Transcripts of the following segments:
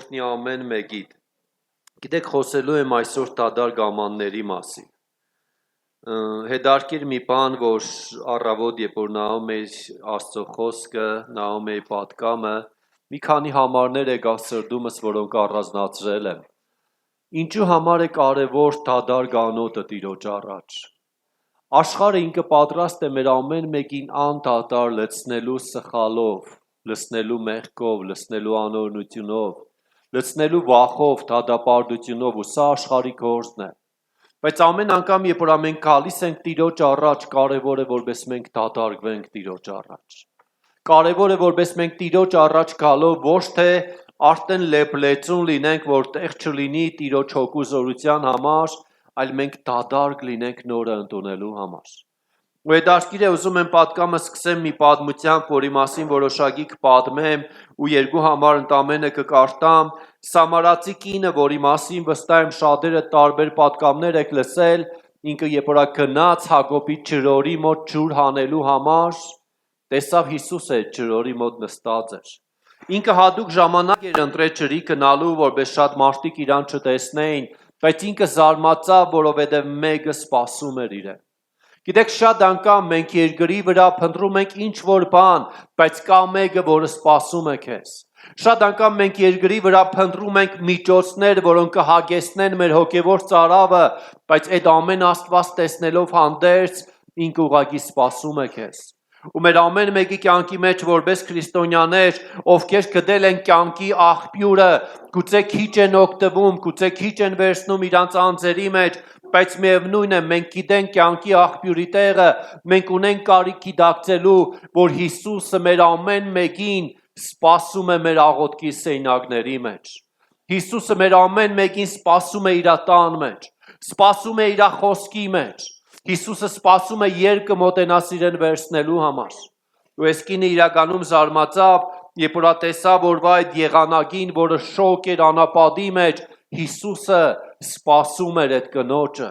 օրհնի ամեն մեկիդ։ Գիտեք, խոսելու եմ այսօր դադար գամանների մասին։ Հետարքիր մի բան, որ առավոտ երբ որ նայում էի Աստծո խոսքը, նայում էի պատգամը, մի քանի համարներ եկավ սրտումս, որոնք առանձնացրել եմ։ Ինչու համար է կարևոր դադար գանոտը Տիրոջ առաջ։ Աշխարհը ինքը պատրաստ է մեր ամեն մեկին անդադար լցնելու սխալով, լցնելու մեղքով, լցնելու անօրնությունով, լցնելու վախով, դատապարտությունով, ու սա աշխարհի գործն է։ Բայց ամեն անգամ, երբ որ մենք գալիս ենք Տիրոջ առաջ, կարևոր է, որպես մենք դատարկվենք Տիրոջ առաջ։ Կարևոր է, որպես մենք Տիրոջ առաջ գալով ոչ թե արդեն լեփլեցուն լինենք, որ տեղ չլինի Տիրոջ հոգու զորության համար, այլ մենք դադարք լինենք նորը ընդունելու համար։ Ու հետարքիր է ուզում եմ պատգամը սկսեմ մի պատմությամբ, որի մասին որոշակի կպատմեմ ու երկու համար ընդամենը կկարտամ, Սամարացի կինը, որի մասին վստահ եմ շատերը տարբեր պատգամներ եք լսել, ինքը երբ որ գնաց Հակոբի ջրորի մոտ ջուր հանելու համար, տեսավ Հիսուսը այդ ջրորի մոտ նստած էր։ Ինքը հատուկ ժամանակ էր ընտրել ջրի գնալու, որպես շատ մարդիկ իրան չտեսնեին, բայց ինքը զարմացավ, որովհետև մեկը սպասում էր իրեն։ Գիտեք, շատ անգամ մենք երկրի վրա փնտրում ենք ինչ-որ բան, բայց կա մեկը, որը սպասում է քեզ։ Շատ անգամ մենք երկրի վրա փնտրում ենք միջոցներ, որոնք կհագեցնեն մեր հոգևոր ծարավը, բայց այդ ամեն Աստված տեսնելով հանդերձ, ինքը ուղղակի սպասում է քեզ։ Ու մեր ամեն մեկի կյանքի մեջ որպես քրիստոնյաներ, ովքեր գտել են կյանքի աղբյուրը, գուցե քիչ են օգտվում, գուցե քիչ են վերցնում իրանց անձերի մեջ, բայց միևնույն է, մենք գիտենք կյանքի աղբյուրի տեղը, մենք ունենք կարիք գիտակցելու, որ Հիսուսը մեր ամեն մեկին սպասում է մեր աղոթքի սենյակների մեջ։ Հիսուսը մեր ամեն մեկին սպասում է իր տան մեջ, սպասում է իր խոսքի մեջ։ Հիսուսը սպասում է երկը մոտենաս իրեն վերցնելու համար։ Ու այս կինը իրականում զարմացավ, երբ որ տեսավ օրվա այդ եղանակին, որը շոկ էր անապատի մեջ, Հիսուսը սպասում էր այդ կնոջը։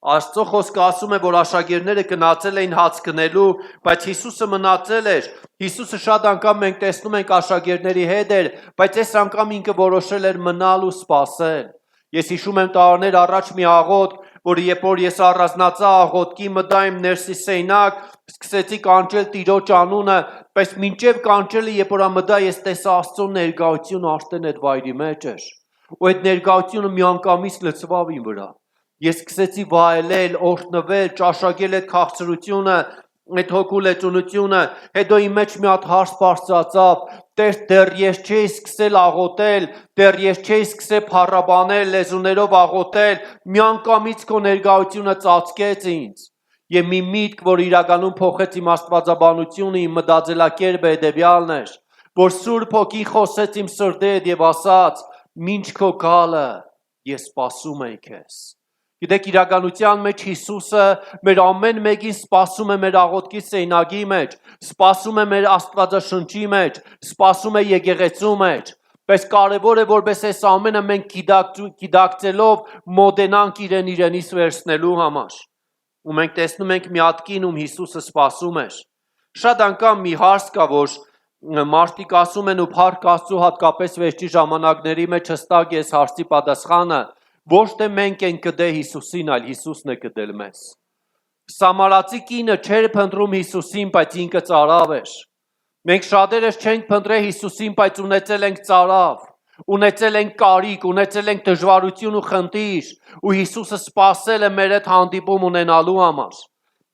Աստծո խոսքը ասում է, որ աշակերտները գնացել էին հաց գնելու, բայց Հիսուսը մնացել էր։ Հիսուսը շատ անգամ մենք տեսնում ենք աշակերտների հետ էր, բայց այս անգամ ինքը որոշել էր մնալ ու սպասել։ Ես հիշում եմ տարիներ առաջ մի աղոթք, որ երբ որ ես առանձնացա աղոթքի մտա իմ ներսի սենյակ, սկսեցի կանչել Տիրոջ անունը, բայց մինչև կանչելը երբ որ մտա ես տեսա Աստծո ներկայությունը արդեն այդ վայրի մեջ էր։ Ու այդ ներկայությունը միանգամից լցվավ իմ վրա։ Ես սկսեցի վայելել, օրհնվել, ճաշակել այդ քաղցրությունը, այդ հոգու լեցունությունը, հետո իմ մեջ մի հատ հարց բարձրացավ. Տեր, դեռ ես չէի սկսել աղոթել, դեռ ես չէի սկսել փառաբանել, լեզուներով աղոթել, միանգամից քո ներկայությունը ծածկեց ինձ։ Եվ մի միտք, որ իրականում փոխեց իմ աստվածաբանությունը, իմ մտածելակերպը հետևյալն էր, որ Սուրբ Հոգին խոսեց իմ սրտի հետ եւ ասաց. «Մինչ քո գալը ես սպասում եմ քեզ»։ Գիտեք, իրականության մեջ Հիսուսը մեր ամեն մեկին սպասում է մեր աղոթքի սենյակի մեջ, սպասում է մեր Աստվածաշնչի մեջ, սպասում է եկեղեցու մեջ, բայց կարևոր է, որպես այս ամենը մենք գիտակցելով մոտենանք իրենից վերցնելու համար։ Ու մենք տեսնում ենք մի հատ կին, ում Հիսուսը սպասում էր։ Շատ անգամ մի հարց կա, որ մարդիկ ասում են ու փառք Աստծո, հատկապես վերջի ժամանակների մեջ հստակ է այս հարցի պատասխանը, ոչ թե մենք ենք գտել Հիսուսին, այլ Հիսուսն է գտել մեզ։ Սամարացի կինը չէր փնտրում Հիսուսին, բայց ինքը ծարավ էր։ Մենք շատերս չենք փնտրել Հիսուսին, բայց ունեցել ենք ծարավ, ունեցել ենք կարիք, ունեցել ենք դժվարություն ու խնդիր, ու Հիսուսը սպասել է մեր այդ հանդիպում ունենալու համար։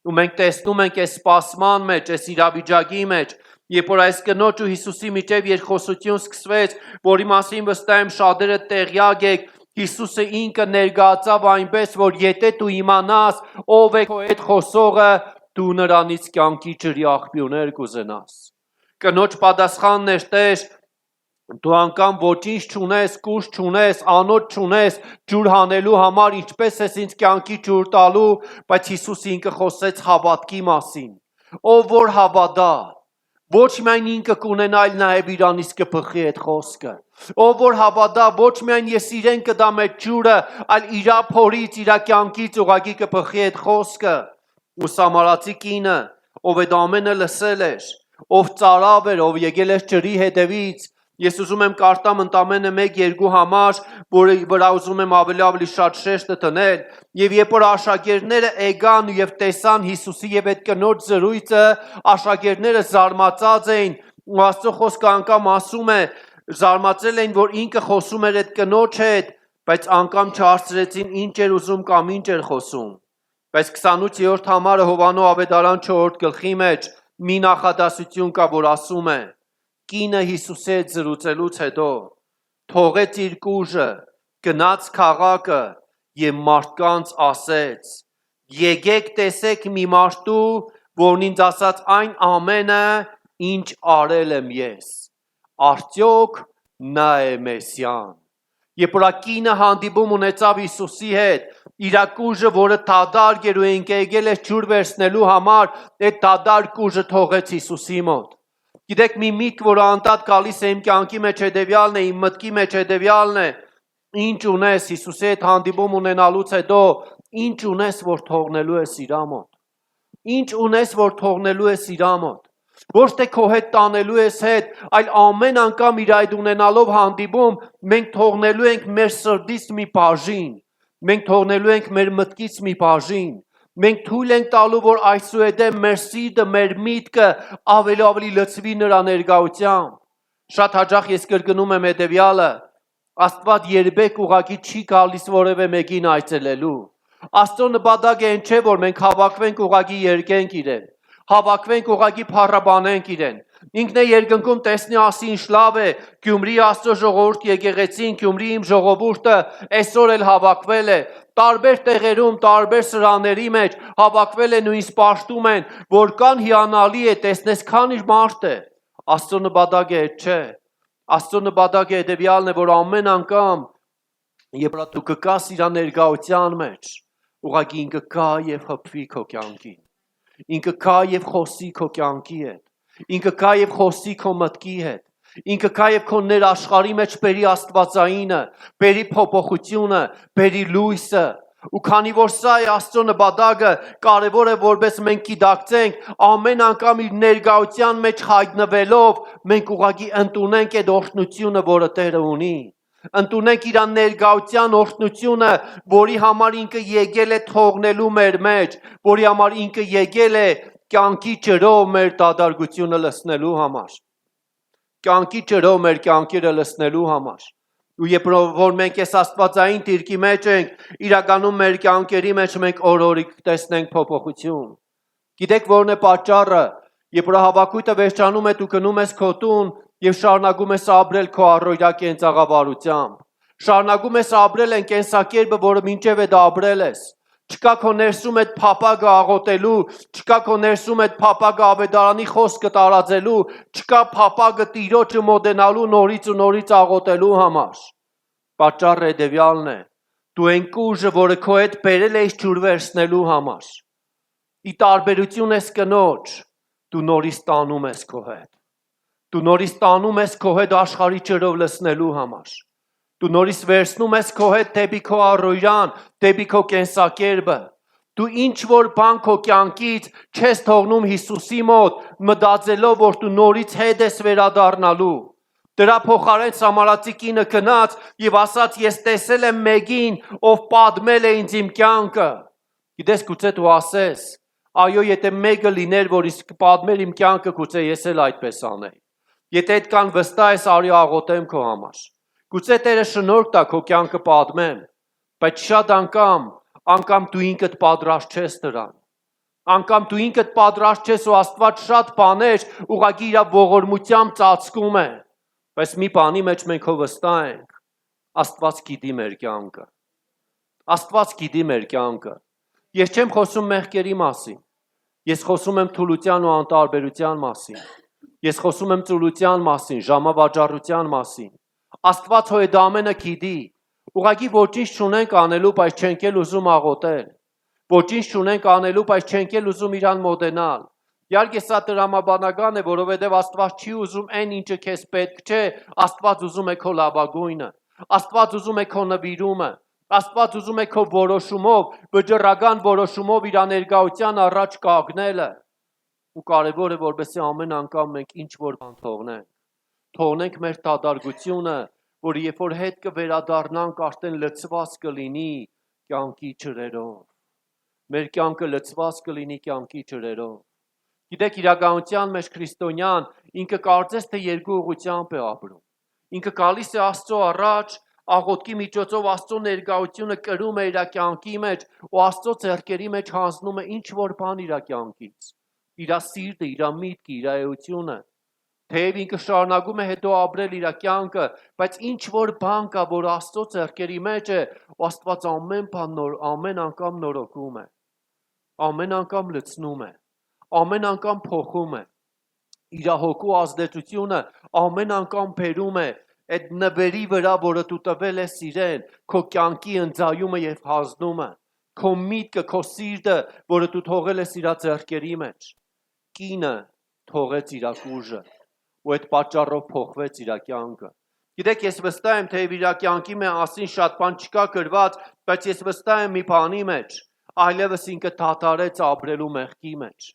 Ու մենք տեսնում ենք այս սպասման մեջ, այս իրավիճակի մեջ, երբ որ այս կնոջ ու Հիսուսի միջև երկխոսություն սկսվեց, որի մասին վստահ եմ շատերը տեղյակ եք, Հիսուսը ինքը ներկայացավ այնպես, որ եթե դու իմանաս ով է քո հետ խոսողը, դու նրանից կյանքի ջրի աղբյուրներ կուզենաս։ Կնոջ պատասխանն էր. Տեր, դու անգամ ոչինչ չունես, կուշ չունես, անոթ չունես ջուր հանելու համար, ինչպես ես ինձ կյանքի ջուր տալու, բայց Հիսուսը ինքը խոսեց հավատքի մասին։ Ով որ հավատա, ոչ միայն ինքը կունենա, այլ նաև իրանից կփխի այդ խոսքը։ Ով որ հավատա, ոչ միայն ես իրեն կդամ այդ ջուրը, այլ իրա փորից, իրա կյանքից ուղղակի կփխի այդ խոսքը։ Ու Սամարացի կինը, ով այդ ամենը լսել էր, ով ծարավ էր, ով եկել էր ջրի հետևից, Ես ուզում եմ կարտամ ընդամենը 1-2 համար, որի վրա ուզում եմ ավելի շատ շեշտը տնել, եւ երբ որ աշակերտները եկան եւ տեսան Հիսուսի եւ այդ կնոջ զրույցը, աշակերտները զարմացած էին, ու Աստծո խոսքը անգամ ասում է, զարմացել էին, որ ինքը խոսում էր այդ կնոջ հետ, բայց անգամ չհասցրեցին ինչ էր ուզում կամ ինչ էր խոսում։ Բայց 28-րդ համարը Հովանո Ավետարան 4 գլխի մեջ մի նախադասություն կա, որ ասում է. Կինը Հիսուսի հետ զրուցելուց հետո թողեց իր կուժը, գնաց քաղաքը եւ մարդկանց ասեց. Եկեք տեսեք մի մարդու, որն ինձ ասաց այն ամենը, ինչ արել եմ ես։ Արդյոք նա է Մեսիան։ Երբ որ կինը հանդիպում ունեցավ Հիսուսի հետ, իր կուժը, որը դադար էր ու եկել էր ջուր վերցնելու համար, այդ դադար կուժը թողեց Հիսուսի մոտ։ Գիտեք, մի միտք, որ անդադ գալիս է իմ կյանքի մեջ հետևյալն է, իմ մտքի մեջ հետևյալն է, ինչ ունես Հիսուսի հետ հանդիպում ունենալուց հետո, ինչ ունես, որ թողնելու ես իր մոտ։ Ինչ ունես, որ թողնելու ես իր մոտ։ Ոչ թե քո հետ տանելու ես հետ, այլ ամեն անգամ իր այդ ունենալով հանդիպում, մենք թողնելու ենք մեր սրտից մի բաժին, մենք թողնելու ենք մեր մտքից մի բաժին, մենք թույլ ենք տալու, որ այսուհետև մեր սիրտը, մեր միտքը ավելի լցվի նրա ներկայությամբ։ Շատ հաճախ ես կրկնում եմ հետևյալը, Աստված երբեք ուղղակի չի գալիս որևէ մեկին այցելելու։ Աստծո նպատակը այն չէ, որ մենք հավաքվենք ուղղակի երկենք իրեն, հավաքվենք ուղղակի փառաբանենք իրեն։ Ինքն է երկնքում տեսնի ասի ինչ լավ է, Գյումրի Աստծո ժողովուրդ եկեղեցին, Գյումրի իմ ժողովուրդը այսօր էլ հավաքվել է, տարբեր տեղերում, տարբեր սրաների մեջ հավաքվել են ու ինձ պաշտում են, որքան հիանալի է, տեսնես քանի մարդ է։ Աստծո նպատակը այդ չէ։ Աստծո նպատակը հետևյալն է, որ ամեն անգամ երբ դու կգաս իր ներկայության մեջ, ուղղակի ինքը գա եւ հպվի քո կյանքին։ Ինքը գա եւ խոսի քո կյանքի հետ։ Ինքը գա եւ խոսի քո մտքի հետ։ Ինքը գա եւ քո ներաշխարհի մեջ բերի Աստվածայինը, բերի փոփոխությունը, բերի լույսը։ Ու քանի որ սա է Աստծո նպատակը, կարևոր է որպես մենք գիտակցենք, ամեն անգամ իր ներկայության մեջ հայտնվելով, մենք ուղղակի ընդունենք այդ օրհնությունը, որը Տերը ունի։ Ընդունենք իր ներկայության օրհնությունը, որի համար ինքը եկել է թողնելու մեր մեջ, որի համար ինքը եկել է կյանքի ջրով մեր դադարությունը լցնելու համար։ Կյանքի ջրով մեր կյանքերը լցնելու համար։ Ու երբ որ մենք այս աստվածային դիրքի մեջ ենք, իրականում մեր կյանքերի մեջ մենք օր-օրի տեսնենք փոփոխություն։ Գիտեք որն է պատճառը, երբ որ հավաքույթը վերջանում է, դու գնում ես քո տուն եւ շարունակում ես ապրել քո առօրյա կենցաղավարությամբ։ Շարունակում ես ապրել այն կենսակերպը, որը մինչև այդ ապրել ես։ Չկա քո ներսում այդ փապագը աղոթելու, չկա քո ներսում այդ փապագը ավետարանի խոսքը տարածելու, չկա փապագը Տիրոջը մոտենալու նորից ու նորից աղոթելու համար։ Պատճառը հետևյալն է. դու այն կուժը, որը քո հետ բերել ես ջուր վերցնելու համար, ի տարբերություն ես կնոջ, դու նորից տանում ես քո հետ։ Դու նորից տանում ես քո հետ աշխարհի ջրով լցնելու համար։ Դու նորից վերցնում ես քո հետ դեպի քո առօրյան, դեպի քո կենսակերպը։ Դու ինչ որ բան քո կյանքից չես թողնում Հիսուսի մոտ, մտածելով, որ դու նորից հետ ես վերադառնալու։ Դրա փոխարեն Սամարացի կինը գնաց եւ ասաց. ես տեսել եմ մեկին, ով պատմել է ինձ իմ կյանքը։ Գիտես, գուցե դու ասես. այո, եթե մեկը լիներ, որ իսկ պատմեր իմ կյանքը, գուցե ես էլ այդպես անեի։ Եթե այդքան վստահ ես, արի աղոթեմ քո համար։ Գուցե Տերը շնորհք տա քո կյանքը պատմեմ, բայց շատ անգամ դու ինքդ պատրաստ չես դրան։ Անգամ դու ինքդ պատրաստ չես ու Աստված շատ բաներ ուղղակի իր ողորմությամբ ծածկում է։ Բայց մի բանի մեջ մենք հո վստահ ենք, Աստված գիտի մեր կյանքը։ Աստված գիտի մեր կյանքը։ Ես չեմ խոսում մեղքերի մասին։ Ես խոսում եմ թուլության ու անտարբերության մասին։ Ես խոսում եմ ծուլության մասին, ժամավաճառության մասին։ Աստված հո այդ ամենը գիտի։ Ուղղակի ոչինչ չունենք անելու, բայց չենք էլ ուզում աղոթել։ Ոչինչ չունենք անելու, բայց չենք էլ ուզում իրան մոտենալ։ Իհարկե սա տրամաբանական է, որովհետև Աստված չի ուզում այն, ինչը քեզ պետք չէ, Աստված ուզում է քո լավագույնը։ Աստված ուզում է քո նվիրումը։ Աստված ուզում է քո որոշումով, վճռական որոշումով իր ներկայության առաջ կանգնելը։ Ու կարևոր է, որպեսզի ամեն անգամ մենք ինչ որ բան թողնենք։ թողնենք մեր դադարգությունը, որ երբ որ հետ կվերադառնանք, արդեն լցված կլինի կյանքի ջրերով։ Մեր կյանքը լցված կլինի կյանքի ջրերով։ Գիտեք, իրականության մեջ քրիստոնյան ինքը կարծես թե երկու ուղղությամբ է ապրում։ Ինքը գալիս է Աստծո առաջ, աղոթքի միջոցով Աստծո ներկայությունը կրում է իր կյանքի մեջ ու Աստծո ձեռքերի մեջ հանձնում է ինչ որ բան իր կյանքից։ Իր սիրտը, իր միտքը, իր էությունը։ Թեև ինքը շարունակում է հետո ապրել իր կյանքը, բայց ինչ որ բան կա, որ Աստծո ձեռքերի մեջ է, ու Աստված ամեն անգամ նորոգում է, ամեն անգամ լցնում է, ամեն անգամ փոխում է, իր հոգու ազդեցությունը ամեն անգամ բերում է այդ նվերի վրա, որը դու տվել ես իրեն, քո կյանքի ընձայումը եւ հանձնումը, քո միտքը, քո սիրտը, որը դու թողել ես իր ձեռքերի մեջ, կինը թողեց իր ուժը ու այդ պատճառով փոխվեց իր կյանքը։ Գիտեք, ես վստահ եմ, թե իր կյանքի մասին շատ բան չկա գրված, բայց ես վստահ եմ մի բանի մեջ, այլևս ինքը դադարեց ապրելու մեղքի մեջ։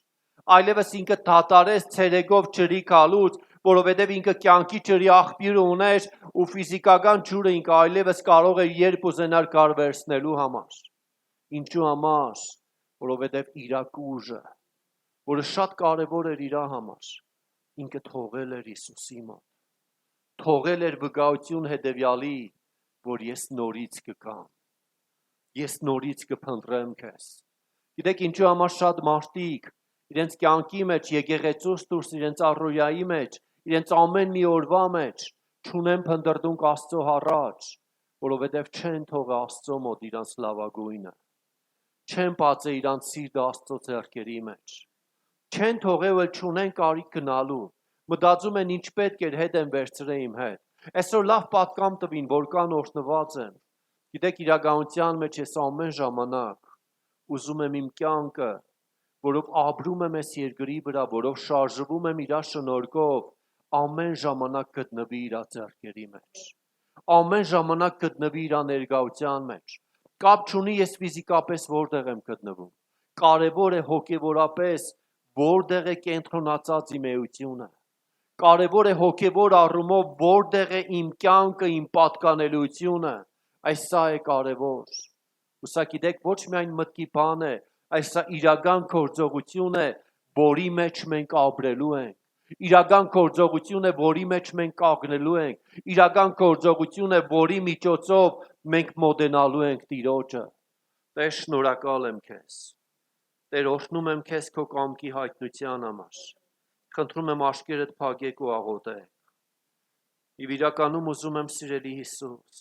Այլևս ինքը դադարեց ցերեկով ջրի գալուց, որովհետև ինքը կյանքի ջրի աղբյուր ուներ ու ֆիզիկական ջուրը ինքը այլևս կարող էր երբ ուզենար կարվերցնելու համար։ Ինչու համար, որովհետև իր ուժը, որը շատ կարևոր էր իր համար, ինքը թողել էր Հիսուսի մոտ, թողել էր վկայություն հետևյալի, որ ես նորից կգամ, ես նորից կփնտրեմ քեզ։ Գիտեք ինչու համար շատ մարդիկ իրենց կյանքի մեջ, եկեղեցուց դուրս, իրենց առօրյայի մեջ, իրենց ամեն մի օրվա մեջ չունեն փնտրտունք Աստծո առաջ, որովհետև չեն թողել Աստծո մոտ իրանց լավագույնը, չեն բացել իրանց սիրտը Աստծո ձեռքերի մեջ, չեն թողել ու չունեն կարիք գնալու, մտածում են ինչ պետք էր հետ են վերցրել իմ հետ։ Այսօր լավ պատկամ տվին, որքան օրհնված եմ։ Գիտեք, իրականության մեջ ես ամեն ժամանակ ուզում եմ իմ կյանքը, որով ապրում եմ այս երկրի վրա, որով շարժվում եմ իր շնորհքով, ամեն ժամանակ գտնվի իր ձեռքերի մեջ։ Ամեն ժամանակ գտնվի իր ներկայության մեջ։ Կապ չունի ես ֆիզիկապես որտեղ եմ գտնվում։ Կարևոր է հոգևորապես որտեղ է կենտրոնացած իմ էությունը։ Կարևոր է հոգևոր առումով որտեղ է իմ կյանքը, իմ պատկանելությունը։ Այս սա է կարևոր։ Ու սա գիտեք ոչ միայն մտքի բան է, այս սա իրական գործողություն է, որի մեջ մենք ապրելու ենք։ Իրական գործողություն է, որի մեջ մենք կանգնելու ենք։ Իրական գործողություն է, որի միջոցով մենք մոտենալու ենք Տիրոջը։ Տեր, շնորհակալ եմ քեզ։ Տեր, օրհնում եմ քեզ քո կամքի հայտնության համար։ Խնդրում եմ աշկերտ փակեք ու աղոթեք։ Եվ իրականում ուզում եմ սիրելի Հիսուս,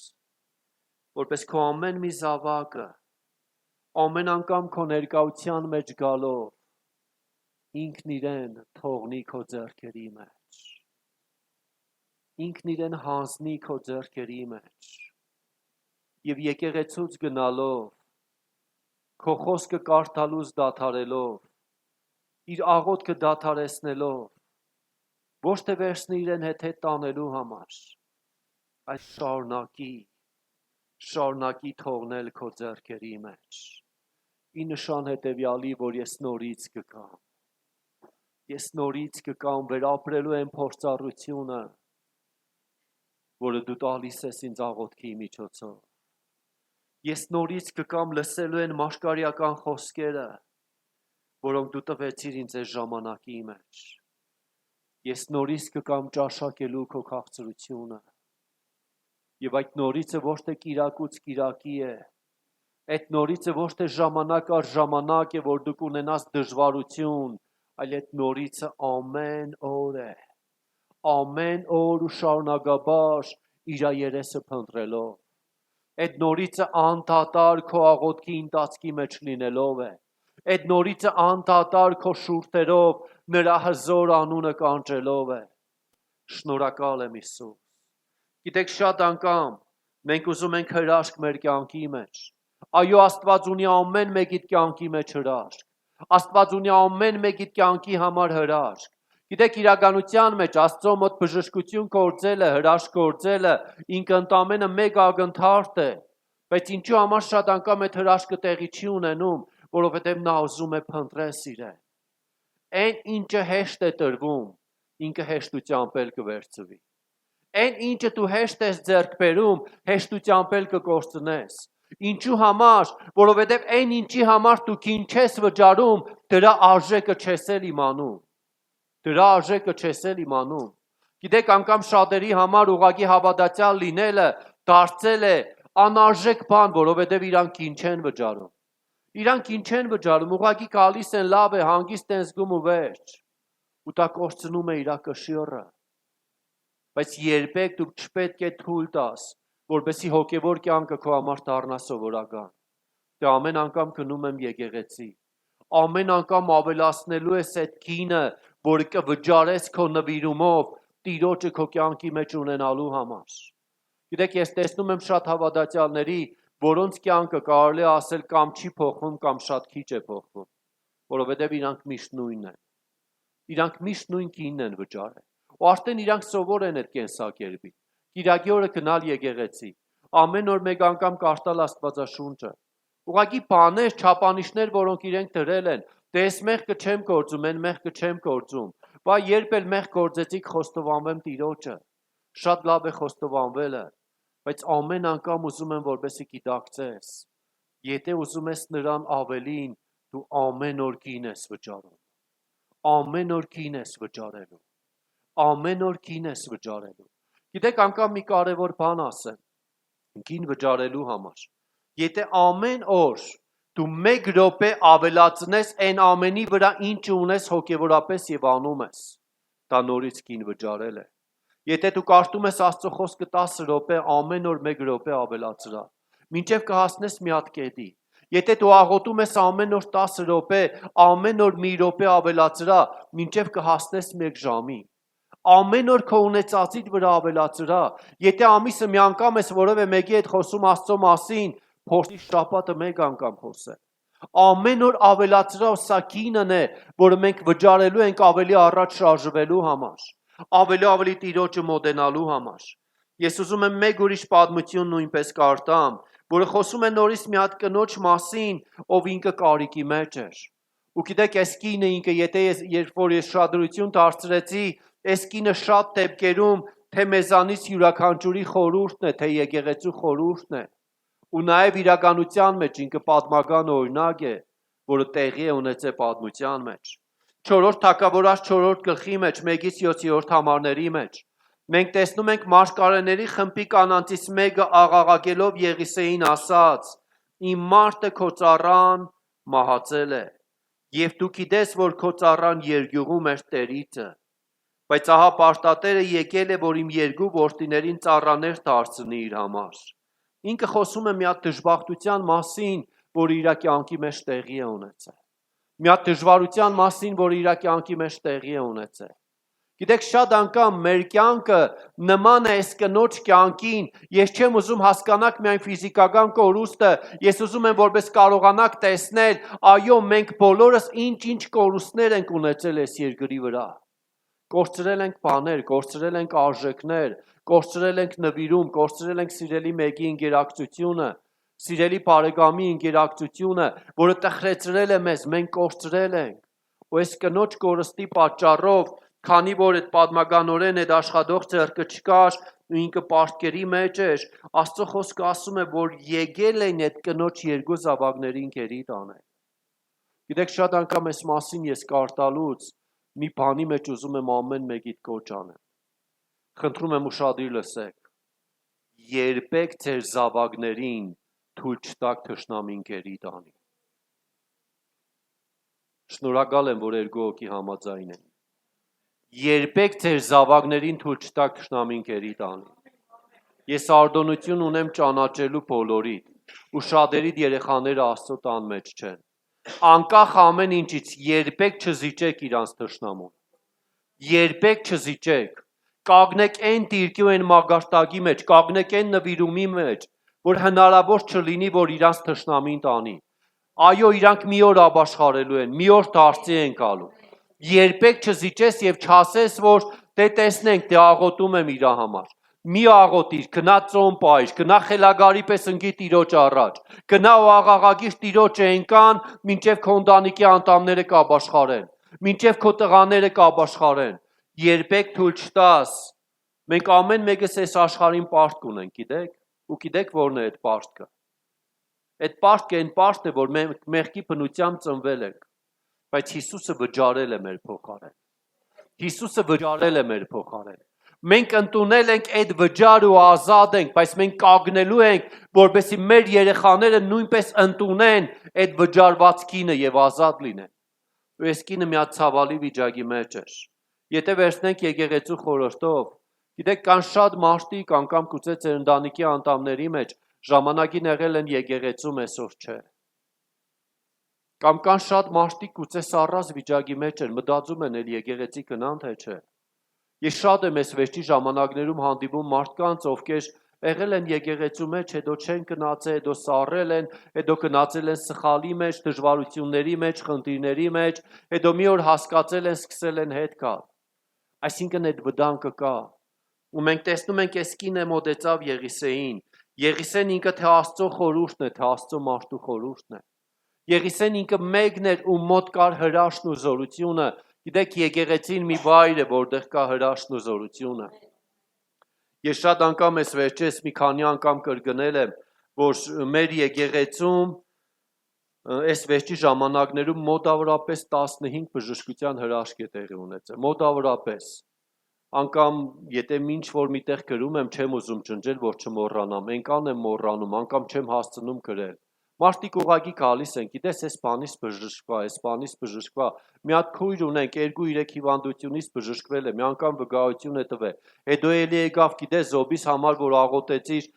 որպես քո ամեն մի զավակը, ամեն անգամ քո ներկայության մեջ գալով, ինքն իրեն թողնի քո ձեռքերի մեջ, ինքն իրեն հանձնի քո ձեռքերի մեջ, և եկեղեցուց գնալով, քո խոսքը կարդալուց դադարելով, իր աղոթքը դադարեցնելով, ոչ թե վերցնի իրեն հետ տանելու համար, այլ շարունակի թողնել քո ձեռքերի մեջ, ի նշան հետևյալի, որ ես նորից կգամ, ես նորից կգամ, վերապրելու եմ փորձառությունը, որը դու տալիս ես ինձ աղոթքի միջոցով, ես նորից կգամ լսելու են մաշկարիական խոսքերը, որոնք դու տվեցիր ինձ այս ժամանակի մեջ, ես նորից կգամ ճաշակելու քո քաղցրությունը, և այդ նորիցը ոչ թե կիրակուց կիրակի է, այդ նորիցը ոչ թե ժամանակ առ ժամանակ է, որ դու կունենաս դժվարություն, այլ այդ նորիցը ամեն օր է, ամեն օր ու շարունակաբար իր երեսը փնտրելով, այդ նորիցը անդադար քո աղոթքի ընթացքի մեջ լինելով է, այդ նորիցը անդադար քո շուրթերով նրա հզոր անունը կանչելով է, շնորհակալ եմ Հիսուս, գիտեք շատ անգամ մենք ուզում ենք հրաշք մեր կյանքի մեջ, այո Աստված ունի ամեն մեկիդ կյանքի մեջ հրաշք, Աստված ունի ամեն մեկիդ կյանքի համար հրաշք, գիտեք իրականության մեջ Աստծո մոտ բժշկություն գործելը, հրաշք գործելը ինքը ընդամենը մեկ ակնթարթ է, բայց ինչու համար շատ անգամ այդ հրաշքը տեղի չի ունենում, որովհետև նա ուզում է փնտրես իրեն, այն ինչը հեշտ է տրվում, ինքը հեշտությամբ էլ կվերցվի, Այն ինչը դու հեշտ ես ձեռք բերում, հեշտությամբ էլ կկործնես։ Ինչու համար, որովհետև այն ինչի համար դու քին չես վճարում, դրա արժեքը չես էլ իմանում։ Դրա արժեքը չես էլ իմանում։ Գիտեք, անգամ շատերի համար ուղղակի հավատացյալ լինելը դարձել է անարժեք բան, որովհետև իրանք քին չեն վճարում։ Իրանք քին չեն վճարում, ուղղակի գալիս են, լավ է, հանգիստ են զգում ու վերջ։ Ու դա կորցնում է իր կշիռը։ Բայց երբեք դու չպետք է թույլ տաս, որպեսզի հոգևոր կյանքը քո համար դառնա սովորական։ Դե ամեն անգամ գնում եմ եկեղեցի։ Ամեն անգամ ավելացնելու ես այդ գինը, որը կվճարես քո նվիրումով Տիրոջը քո կյանքի մեջ ունենալու համար։ Գիտեք, ես տեսնում եմ շատ հավատացյալների, որոնց կյանքը կարելի է ասել կամ չի փոխվում, կամ շատ քիչ է փոխվում, որովհետև իրանք միշտ նույնն են։ Իրանք միշտ նույն գինն են վճարել։ Ու արդեն իրանք սովոր են այդ կենսակերպին։ Կիրակի օրը գնալ եկեղեցի, ամեն օր մեկ անգամ կարդալ Աստվածաշունչը։ Ուղղակի բաներ, չափանիշներ, որոնք իրենք դրել են, դե այս մեղքը չեմ գործում, այն մեղքը չեմ գործում։ Բա երբ էլ մեղք գործեցիք, խոստովանվեմ Տիրոջը։ Շատ լավ է խոստովանվելը, բայց ամեն անգամ ուզում եմ, որպեսզի գիտակցես, եթե ուզում ես նրան ավելին, դու ամեն օր գին ես վճարում։ Ամեն օր գին ես վճարելու։ Ամեն օր գին ես վճարելու։ Գիտեք, անգամ մի կարևոր բան ասեմ, գին վճարելու համար։ Եթե ամեն օր դու 1 րոպե ավելացնես այն ամենի վրա, ինչ ունես հոգևորապես եւ անում ես, դա նորից գին վճարել է։ Եթե դու կարդում ես Աստծո խոսքը 10 րոպե, ամեն օր 1 րոպե ավելացրա, մինչև կհասնես մի հատ կետի։ Եթե դու աղոթում ես ամեն օր 10 րոպե, ամեն օր 1 րոպե ավելացրա, մինչև կհասնես 1 ժամի։ Ամեն օր քո ունեցածիդ վրա ավելացրա։ Եթե ամիսը մի անգամ ես որևէ մեկի հետ խոսում Աստծո մասին, փորձի շաբաթը 1 անգամ խոսել։ Ամեն օր ավելացրա, սա գինն է, որը մենք վճարելու ենք ավելի առաջ շարժվելու համար, ավելի Տիրոջը մոտենալու համար։ Ես ուզում եմ մեկ ուրիշ պատմություն նույնպես կարդամ, որը խոսում է նորից մի հատ կնոջ մասին, ով ինքը կարիքի մեջ էր։ Ու գիտեք, այս կինը ինքը, երբ որ ես շադրություն դարձրեցի, այս կինը շատ դեպքերում թե մեզանից յուրաքանչյուրի խորհուրդն է, թե եկեղեցու խորհուրդն է։ Ու նաև իրականության մեջ ինքը պատմական օրինակ է, որը տեղի է ունեցել պատմության մեջ։ 4-րդ Թագավորաց 4-րդ գլխի մեջ, 1-ից 7-րդ համարների մեջ մենք տեսնում ենք մարգարեների խմբի կանանցից մեկը աղաղակելով Եղիսեին ասաց. «Իմ մարդը քո ծառան մահացել է, եւ դու գիտես, որ քո ծառան երկյուղում էր տերիցը, բայց ահա պարտատերը եկել է, որ իմ երկու որդիներին ծառաներ դարձնի իր համար»։ Ինքը խոսում է մի հատ դժբախտության մասին, որ իր կյանքի մեջ տեղի է ունեցել։ Մի հատ դժվարության մասին, որ իր կյանքի մեջ տեղի է ունեցել։ Գիտեք, շատ անգամ մեր կյանքը նման է այս կնոջ կյանքին, ես չեմ ուզում հասկանաք միայն ֆիզիկական կորուստը, ես ուզում եմ որպես կարողանաք տեսնել, այո, մենք բոլորս ինչ կորուստներ ենք ունեցել այս երկրի վրա։ Կորցրել ենք բաներ, կորցրել ենք արժեքներ, կորցրել ենք նվիրում, կորցրել ենք սիրելի մեկի ինգերակցությունը, սիրելի բարեկամի ինգերակցությունը, որը տխրեցրել է մեզ, մենք կորցրել ենք։ Ու այս կնոջ կորստի պատճառով, քանի որ այդ պատմականորեն այդ աշխատող ձեռքը չկար, ու ինքը պարտքերի մեջ էր, Աստծո խոսքը ասում է, որ եկել են այդ կնոջ երկու զավակներին գերի տանել։ Գիտեք, շատ անգամ այս մասին ես կարդալուց մի բանի մեջ ուզում եմ ամեն մեկիդ կոչ անեմ։ Խնդրում եմ ուշադիր լսեք։ Երբեք ձեր զավակներին թույլ չտաք թշնամին գերի տանի։ Շնորհակալ եմ, որ երկու հոգի համաձայն են։ Երբեք ձեր զավակներին թույլ չտաք թշնամին գերի տանի։ Ես արտոնություն ունեմ ճանաչելու բոլորիդ, ու շատերիդ երեխաները Աստծո տան մեջ չեն։ Անկախ ամեն ինչից երբեք չզիջեք իրանց թշնամուն։ Երբեք չզիջեք։ Կանգնեք այն դիրքի ու այն մագարտակի մեջ, կանգնեք այն նվիրումի մեջ, որ հնարավոր չլինի, որ իրանց թշնամին տանի։ Այո, իրանք մի օր ապաշխարելու են, մի օր դարձի են գալու։ Երբեք չզիջես եւ չասես, որ դե տեսնենք, դե աղոթում եմ իր համար։ Մի աղոթիր, գնա ծոմ պայր, գնա խելագարի պես ընկի Տիրոջ առաջ, գնա ու աղաղակիր Տիրոջը այնքան, մինչև քո ընտանիքի անդամները կապաշխարեն, մինչև քո տղաները կապաշխարեն։ Երբեք թույլ չտաս, Մենք ամեն մեկս այս աշխարհին պարտք ունենք, գիտեք, ու գիտեք որն է այդ պարտքը։ Այդ պարտքը այն պարտն է, որ մենք մեղքի բնությամբ ծնվել ենք, բայց Հիսուսը վճարել է մեր փոխարեն։ Հիսուսը վճարել է մեր փոխարեն։ Մենք ընդունել ենք այդ վճարը ու ազատ ենք, բայց մենք կանգնելու ենք, որպեսզի մեր երեխաները նույնպես ընդունեն այդ վճարված կինը եւ ազատ լինեն։ Ու այս կինը մի հատ ցավալի վիճակի մեջ էր։ Եթե վերցնենք եկեղեցու խորհրդով, գիտեք, կան շատ մարդիկ, անգամ գուցե ձեր ընտանիքի անդամների մեջ ժամանակին եղել են եկեղեցում, այսօր չէ։ Կամ կան շատ մարդիկ գուցե սառած վիճակի մեջ են, մտածում են էլ եկեղեցի գնան թե չէ։ Ես շատ եմ այս վերջի ժամանակներում հանդիպում մարդկանց, ովքեր եղել են եկեղեցու մեջ, հետո չեն գնացել, հետո սառել են, հետո գնացել են սխալի մեջ, դժվարությունների մեջ, խնդիրների մեջ, հետո մի օր հասկացել են, սկսել են հետ գալ։ Այսինքն այդ վտանգը կա։ Ու մենք տեսնում ենք այս կինը մոտեցավ Եղիսեին։ Եղիսեն ինքը թե Աստծո խորհուրդն է, թե Աստծո մարդու խորհուրդն է։ Եղիսեն ինքը մեկն էր, ում մոտ կար հրաշքն ու զորությունը։ Գիտեք, եկեղեցին մի վայր է, որտեղ կա հրաշքն ու զորությունը։ Ես շատ անգամ ես վերջերս մի քանի անգամ կրկնել եմ, որ մեր եկեղեցում այս վերջի ժամանակներում մոտավորապես 15 բժշկության հրաշք է տեղի ունեցել, մոտավորապես։ Անգամ եթե ինչ որ միտեղ գրում եմ, չեմ ուզում ջնջել, որ չմոռանամ, այնքան եմ մոռանում, անգամ չեմ հասցնում գրել։ Մարդիկ ուղղակի գալիս են, գիտես, այս բանից բժշկվա, այս բանից բժշկվա։ Մի հատ քույր ունենք, 2-3 հիվանդությունից բժշկվել է, մի անգամ վկայություն է տվել։ Հետո էլի եկավ, գիտես, զոբիս համար, որ աղոթեցիր,